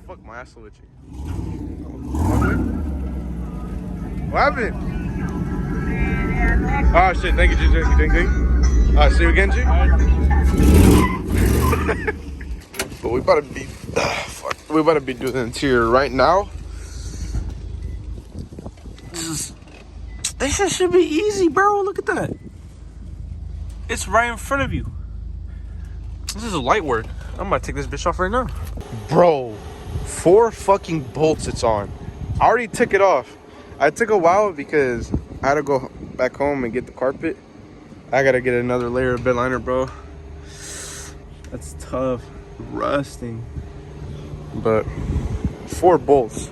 Fuck, my ass so itchy. What happened? Oh shit, thank you, G. Thank you. See you again, G. But we about to be, fuck. We about to be doing the interior right now. This shit should be easy, bro. Look at that. It's right in front of you. This is a light work. I'm gonna take this bitch off right now. Bro, 4 fucking bolts it's on. I already took it off. I took a while because I had to go back home and get the carpet. I gotta get another layer of bed liner, bro. That's tough. Rusting. But 4 bolts.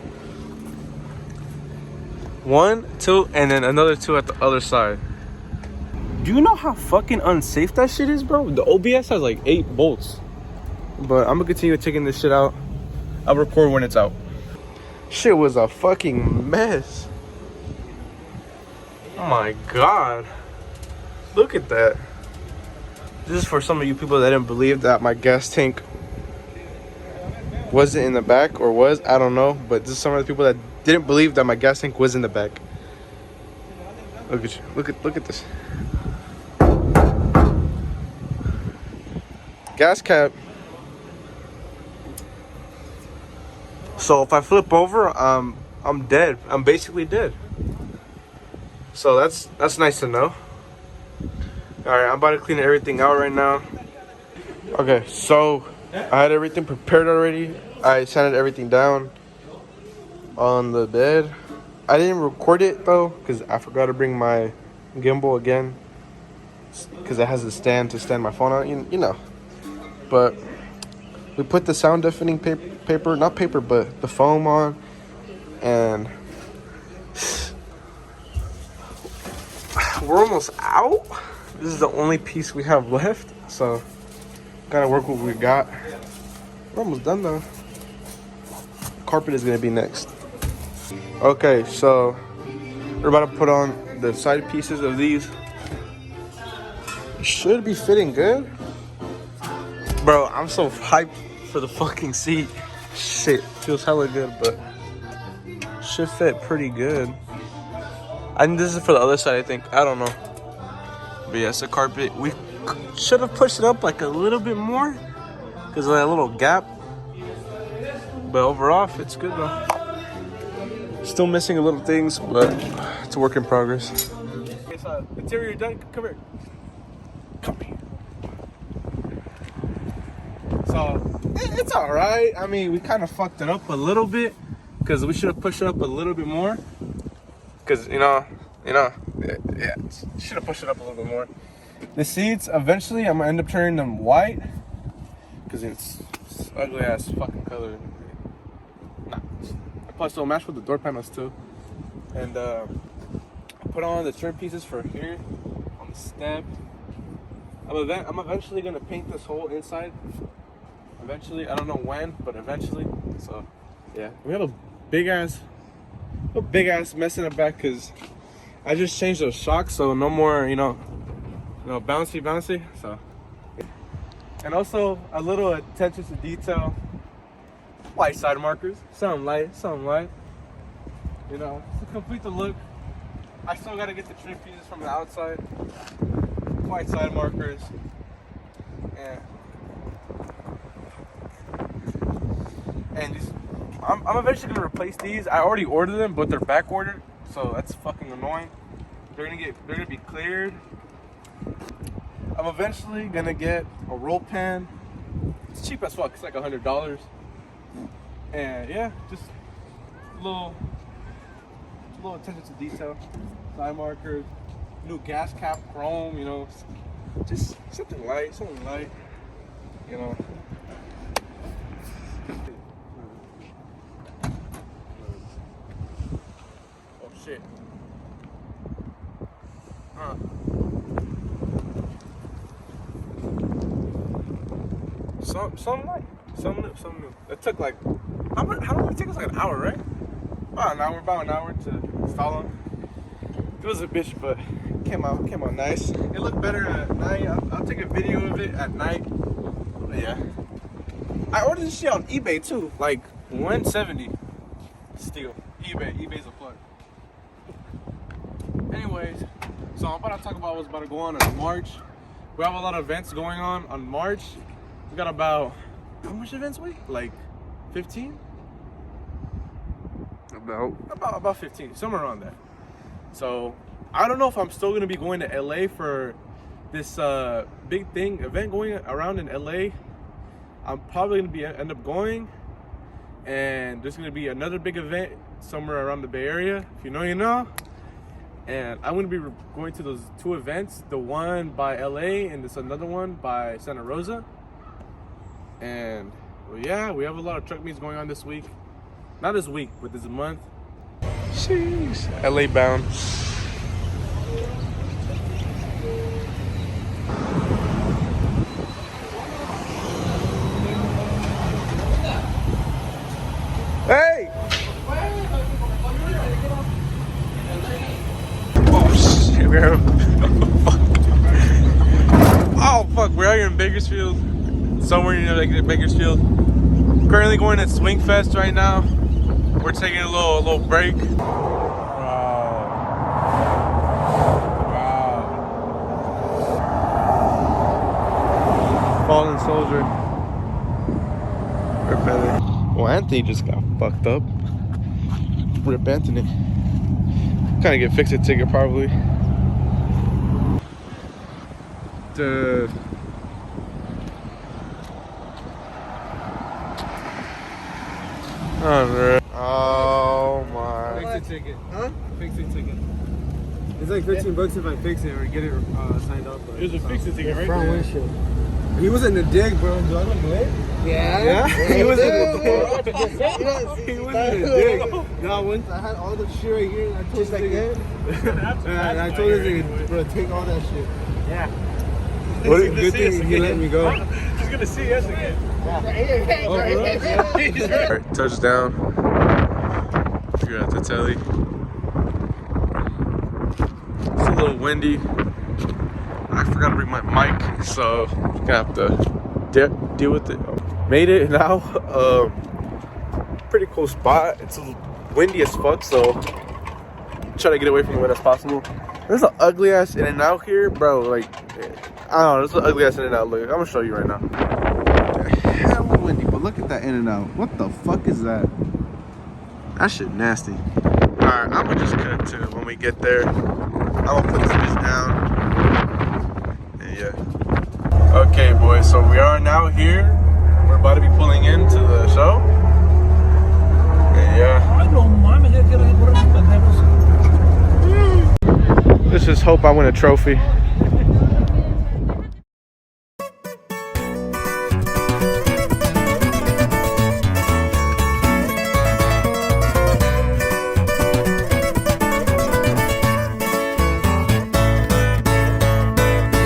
1, 2, and then another 2 at the other side. Do you know how fucking unsafe that shit is, bro? The OBS has like 8 bolts. But I'm gonna continue taking this shit out. I'll record when it's out. Shit was a fucking mess. Oh my god. Look at that. This is for some of you people that didn't believe that my gas tank wasn't in the back, or was, I don't know. But this is some of the people that didn't believe that my gas tank was in the back. Look at you. Look at this. Gas cap. So if I flip over, I'm dead. I'm basically dead. So that's nice to know. All right, I'm about to clean everything out right now. Okay, so I had everything prepared already. I sanded everything down on the bed. I didn't record it though because I forgot to bring my gimbal again, because it has a stand to stand my phone on. You know. But we put the sound deafening paper, not paper, but the foam on, and we're almost out. This is the only piece we have left, so gotta work what we got. We're almost done though. Carpet is gonna be next. Okay, so we're about to put on the side pieces of these. Should be fitting good. Bro, I'm so hyped for the fucking seat. Shit, feels hella good, but should fit pretty good. I think this is for the other side, I think. I don't know. But yeah, it's the carpet. We should have pushed it up like a little bit more because of that little gap. But overall, it's good though. Still missing a little things, but it's a work in progress. Okay, so interior done. Come here. Come here. So it's all right. I mean, we kind of fucked it up a little bit because we should have pushed it up a little bit more. Because yeah, should have pushed it up a little bit more. The seats, eventually, I'm gonna end up turning them white because it's ugly ass fucking color. Nah. Plus, it'll match with the door panels too. And put on the trim pieces for here on the step. I'm eventually gonna paint this whole inside. Eventually, I don't know when, but eventually. So, yeah, we have a big ass mess in the back because I just changed those shocks, so no more, bouncy. So, and also a little attention to detail. White side markers, something light. To complete the look. I still gotta get the trim pieces from the outside. White side markers, and just, I'm eventually gonna replace these. I already ordered them, but they're back ordered, so that's fucking annoying. They're gonna be cleared. I'm eventually gonna get a roll pan. It's cheap as fuck. It's like $100. And yeah, just a little attention to detail. Side markers, new gas cap, chrome. Just something light. Oh shit. Something new. It took like, how long did it take us? Like an hour, right? About an hour to install them. It was a bitch, but it came out nice. It looked better at night. I'll take a video of it at night. But yeah. I ordered this shit on eBay too. Like, 170. Steal. eBay's a plug. Anyways, so I'm about to talk about what's about to go on in March. We have a lot of events going on March. We got about, how much events we? Like 15? About 15, somewhere around there. So I don't know if I'm still gonna be going to LA for this big event going around in LA. I'm probably gonna end up going, and there's gonna be another big event somewhere around the Bay Area. If you know, you know. And I'm gonna be going to those two events, the one by LA and this another one by Santa Rosa. And well, yeah, we have a lot of truck meets going on this week. Not this week, but this month. Jeez. LA bound. Hey! Oh shit, we're oh fuck, we're out here in Bakersfield. Somewhere like Bakersfield. Currently going at Swing Fest right now. We're taking a little break. Wow. Fallen Soldier. Rip Anthony. Well, Anthony just got fucked up. Rip Anthony. Kind of get fixed a ticket probably. Dude. Oh my. Fix the ticket. Huh? Fix the ticket. It's like 15 bucks if I fix it or get it signed up. It was a fix the ticket right front there. windshield. He was in the dig, bro. Do I look lit? Yeah? He was in the dig. He was in the dig. No, once I had all the shit right here, and I told this nigga, and I told this nigga, bro, take all that shit. Yeah. Good thing he let me go. He's gonna see us again. Alright, touchdown. We're at the telly. It's a little windy. I forgot to bring my mic, so I'm gonna have to deal with it. Made it now. Pretty cool spot. It's windy as fuck, so try to get away from the wind as possible. There's an ugly ass In-N-Out here, bro. Like, I don't know. There's an ugly ass In-N-Out. Look, I'm gonna show you right now. Hella windy, but look at that In-N-Out. What the fuck is that? That shit nasty. Alright, I'm gonna just cut to when we get there. I'm gonna put this bitch down. And yeah. Okay, boys, so we are now here. We're about to be pulling into the show. And yeah. Let's just hope I win a trophy.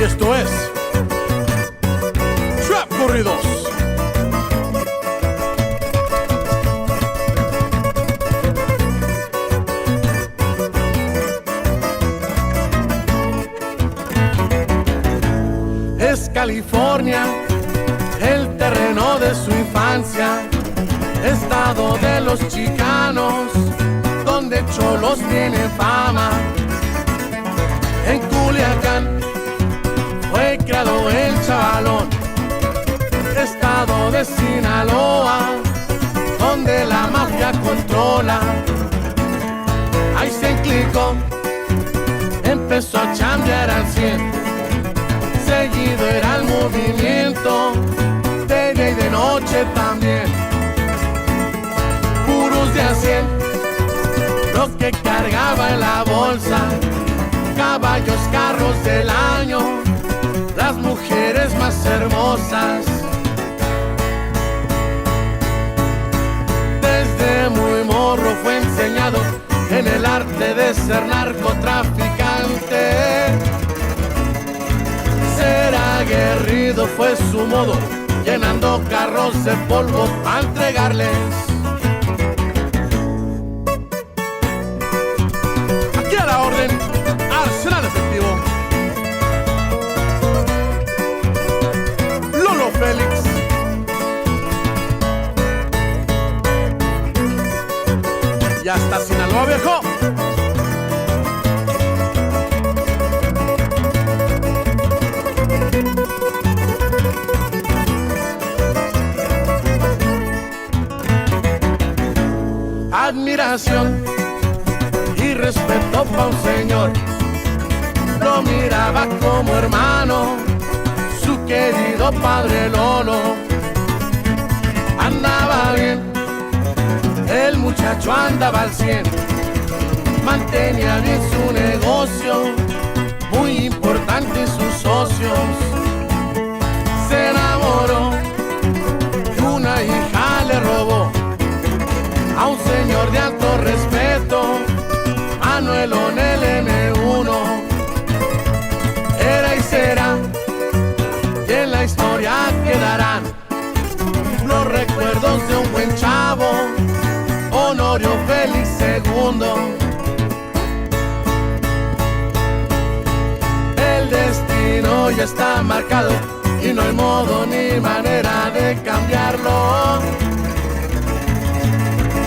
Esto es Trap Corridos. Es California, el terreno de su infancia, estado de los chicanos, donde cholos tienen fama. En Culiacán fue criado el chavalón, estado de Sinaloa, donde la mafia controla. Ahí se enclicó, empezó a chambear al 100. Seguido era el movimiento, de día y de noche también. Puros de a 100, lo que cargaba en la bolsa. Caballos, carros del año, las mujeres más hermosas. Desde muy morro fue enseñado en el arte de ser narcotraficante. Ser aguerrido fue su modo, llenando carros de polvo para entregarles. Aquí a la orden, arsenal efectivo. Lolo Félix. y hasta Sinaloa, viejo. Admiración y respeto pa' un señor, lo miraba como hermano, su querido padre Lolo. Andaba bien, el muchacho andaba al 100, mantenía bien su negocio, muy importante sus socios. Se enamoró y una hija le robó a un señor de alto respeto, Manuelo en el M1. Era y será, y en la historia quedarán los recuerdos de un buen chavo, Honorio Félix II. El destino ya está marcado y no hay modo ni manera de cambiarlo.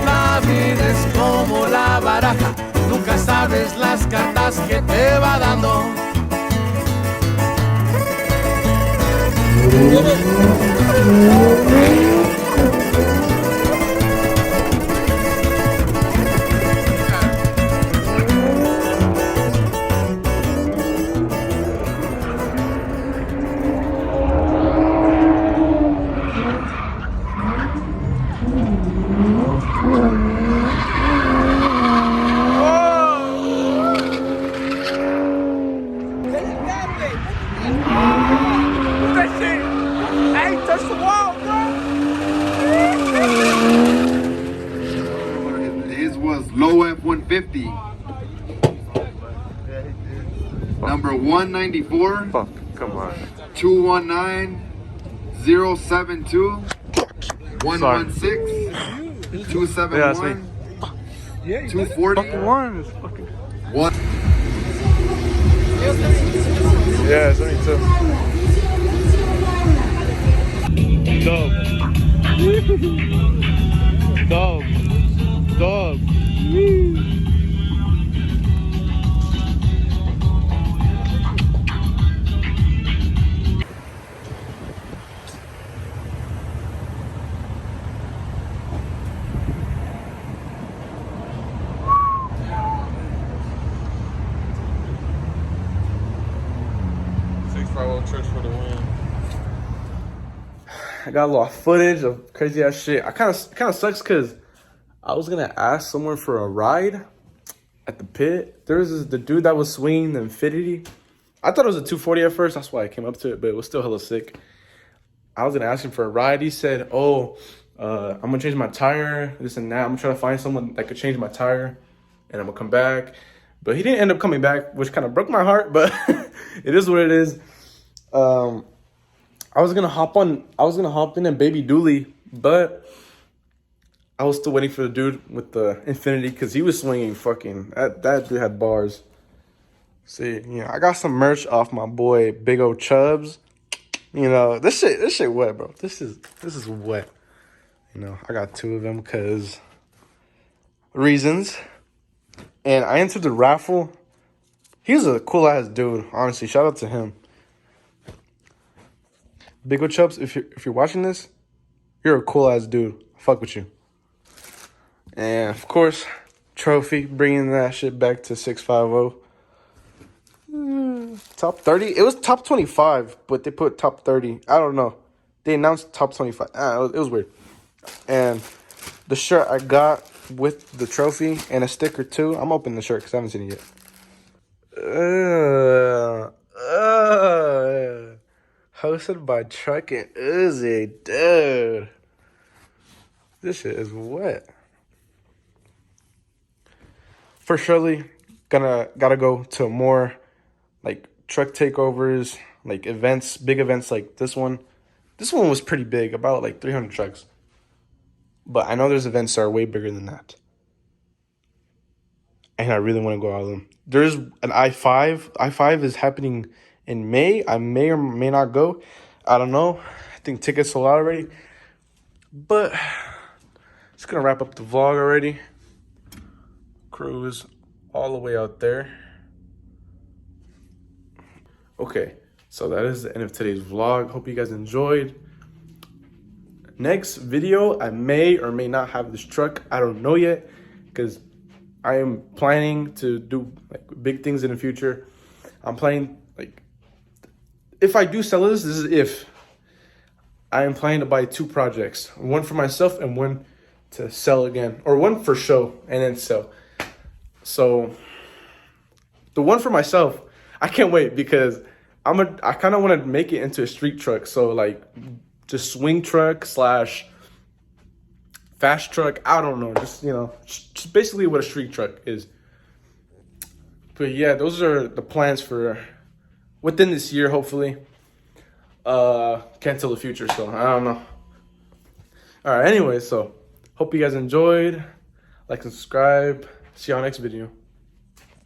La vida es como la baraja, nunca sabes las cartas que te va dando. His was low F-150. Number 194. Fuck, come on. 219 072 116 271 240 Fucking one. It's fucking. 1. Yeah, it's only two. Dog. Dog. Church for the win. I got a lot of footage of crazy ass shit. I kind of sucks because I was gonna ask someone for a ride at the pit. There was the dude that was swinging the Infinity. I thought it was a 240 at first. That's why I came up to it, but it was still hella sick. I was gonna ask him for a ride. He said, "Oh, I'm gonna change my tire, this and that. I'm gonna try to find someone that could change my tire, and I'm gonna come back." But he didn't end up coming back, which kind of broke my heart. But it is what it is. I was gonna hop in a baby dually, but I was still waiting for the dude with the Infinity because he was swinging fucking. That dude had bars. See, I got some merch off my boy Big O Chubbs. This shit wet, bro. This is wet. I got two of them because reasons. And I entered the raffle. He's a cool ass dude, honestly. Shout out to him. Big O Chubbs, if you're watching this, you're a cool ass dude. Fuck with you. And of course, trophy, bringing that shit back to 650. Top 30? It was top 25, but they put top 30. I don't know. They announced top 25. It was weird. And the shirt I got with the trophy and a sticker too. I'm opening the shirt because I haven't seen it yet. Hosted by Truck and Uzi. Dude. This shit is wet. For surely gotta go to more like truck takeovers, like events, big events like this one. This one was pretty big, about like 300 trucks. But I know there's events that are way bigger than that. And I really want to go out of them. There's an I-5. I-5 is happening in May. I may or may not go. I don't know. I think tickets sold out already. But it's going to wrap up the vlog already. cruise all the way out there. Okay, so that is the end of today's vlog. Hope you guys enjoyed. Next video, I may or may not have this truck. I don't know yet, because I am planning to do like big things in the future. I'm planning, like, if I do sell this, this is if. I am planning to buy 2 projects. One for myself and one to sell again. Or one for show and then sell. So, the one for myself, I can't wait because I kind of want to make it into a street truck. So, like, just swing truck / fast truck. I don't know. Just, you know, just basically what a street truck is. But yeah, those are the plans for within this year, hopefully. Can't tell the future, so I don't know. All right, anyway, so hope you guys enjoyed. Like and subscribe. See you on next video.